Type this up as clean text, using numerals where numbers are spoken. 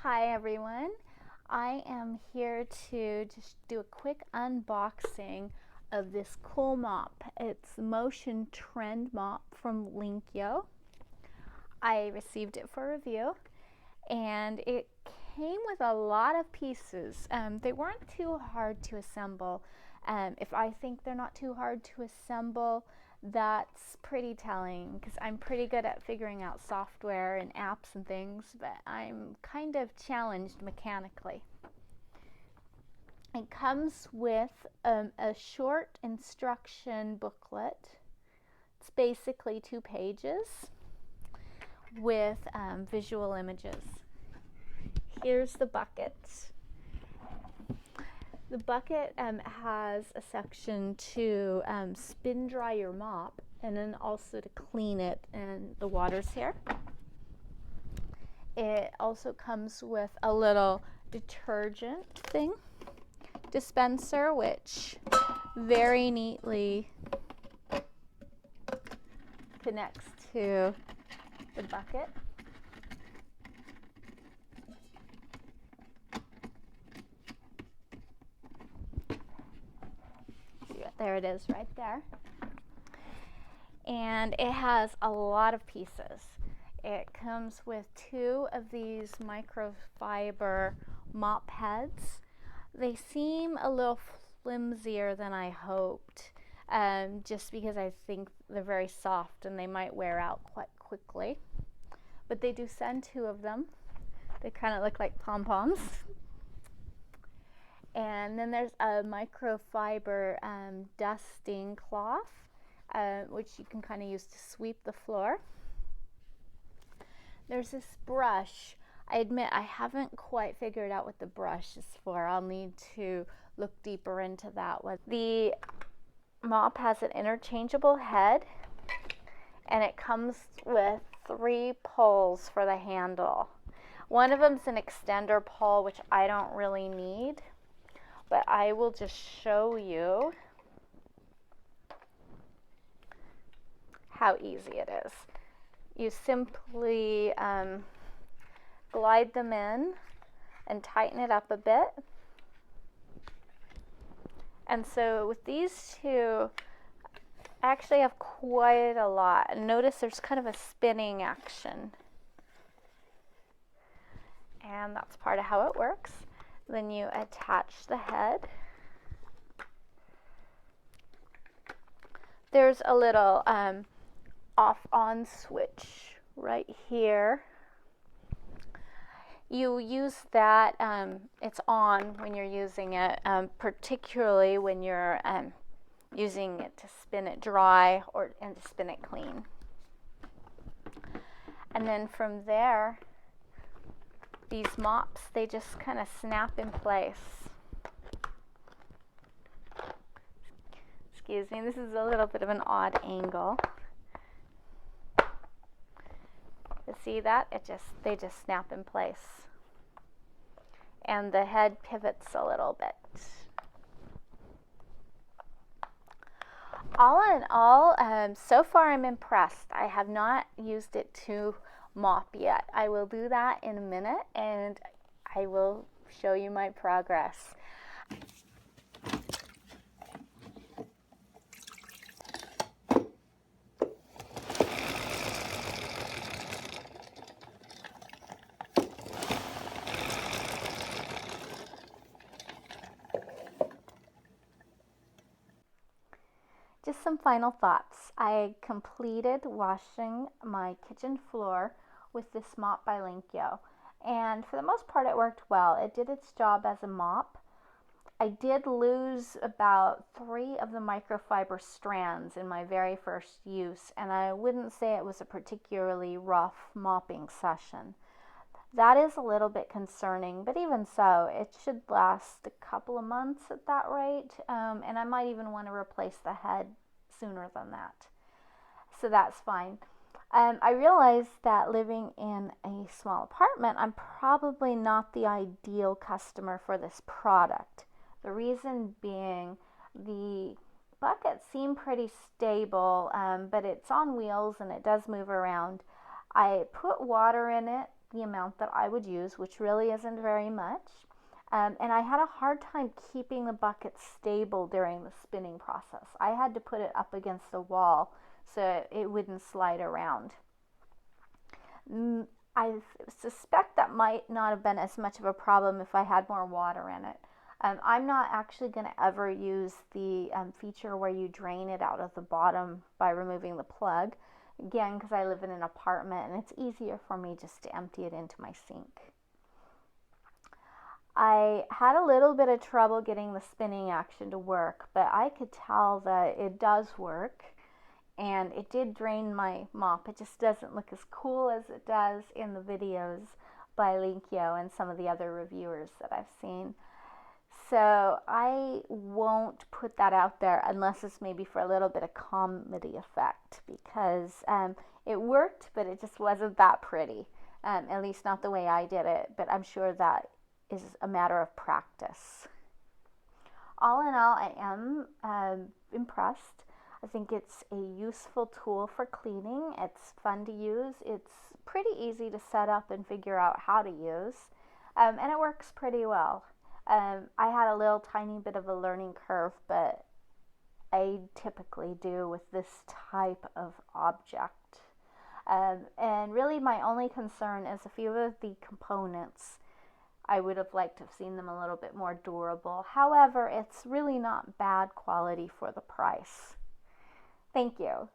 Hi everyone, I am here to just do a quick unboxing of this cool mop. It's Motion Trend Mop from Linkyo. I received it for review and it came with a lot of pieces. They weren't too hard to assemble. If I think they're not too hard to assemble, that's pretty telling because I'm pretty good at figuring out software and apps and things, but I'm kind of challenged mechanically. It comes with a short instruction booklet. It's basically 2 pages with visual images. Here's the bucket. The bucket has a section to spin dry your mop and then also to clean it, and the water's here. It also comes with a little detergent thing dispenser, which very neatly connects to the bucket. There it is right there. And it has a lot of pieces. It comes with 2 of these microfiber mop pads. They seem a little flimsier than I hoped, just because I think they're very soft and they might wear out quite quickly. But they do send 2 of them. They kind of look like pom-poms. And then there's a microfiber dusting cloth, which you can kind of use to sweep the floor. There's this brush. I admit I haven't quite figured out what the brush is for. I'll need to look deeper into that one. The mop has an interchangeable head, and it comes with 3 pulls for the handle. One of them's an extender pull, which I don't really need, but I will just show you how easy it is. You simply glide them in and tighten it up a bit. And so with these 2, I actually have quite a lot. And notice there's kind of a spinning action. And that's part of how it works. Then you attach the head. There's a little off-on switch right here. You use that, it's on when you're using it, particularly when you're using it to spin it dry and to spin it clean. And then from there, these mops, they just kind of snap in place. Excuse me, this is a little bit of an odd angle. You see that? They just snap in place. And the head pivots a little bit. All in all, so far I'm impressed. I have not used it to mop yet. I will do that in a minute and I will show you my progress. Just some final thoughts. I completed washing my kitchen floor with this mop by Linkyo, and for the most part it worked well. It did its job as a mop. I did lose about 3 of the microfiber strands in my very first use, and I wouldn't say it was a particularly rough mopping session. That is a little bit concerning, but even so, it should last a couple of months at that rate, and I might even want to replace the head sooner than that. So that's fine. I realized that living in a small apartment, I'm probably not the ideal customer for this product. The reason being, the buckets seem pretty stable, but it's on wheels and it does move around. I put water in it the amount that I would use, which really isn't very much. And I had a hard time keeping the bucket stable during the spinning process. I had to put it up against the wall so it wouldn't slide around. I suspect that might not have been as much of a problem if I had more water in it. I'm not actually going to ever use the feature where you drain it out of the bottom by removing the plug. Again, because I live in an apartment and it's easier for me just to empty it into my sink. I had a little bit of trouble getting the spinning action to work, but I could tell that it does work. And it did drain my mop. It just doesn't look as cool as it does in the videos by Linkyo and some of the other reviewers that I've seen. So I won't put that out there unless it's maybe for a little bit of comedy effect, because it worked, but it just wasn't that pretty. At least not the way I did it, but I'm sure that is a matter of practice. All in all, I am impressed. I think it's a useful tool for cleaning. It's fun to use. It's pretty easy to set up and figure out how to use. And it works pretty well. I had a little tiny bit of a learning curve, but I typically do with this type of object. And really my only concern is a few of the components. I would have liked to have seen them a little bit more durable. However, it's really not bad quality for the price. Thank you.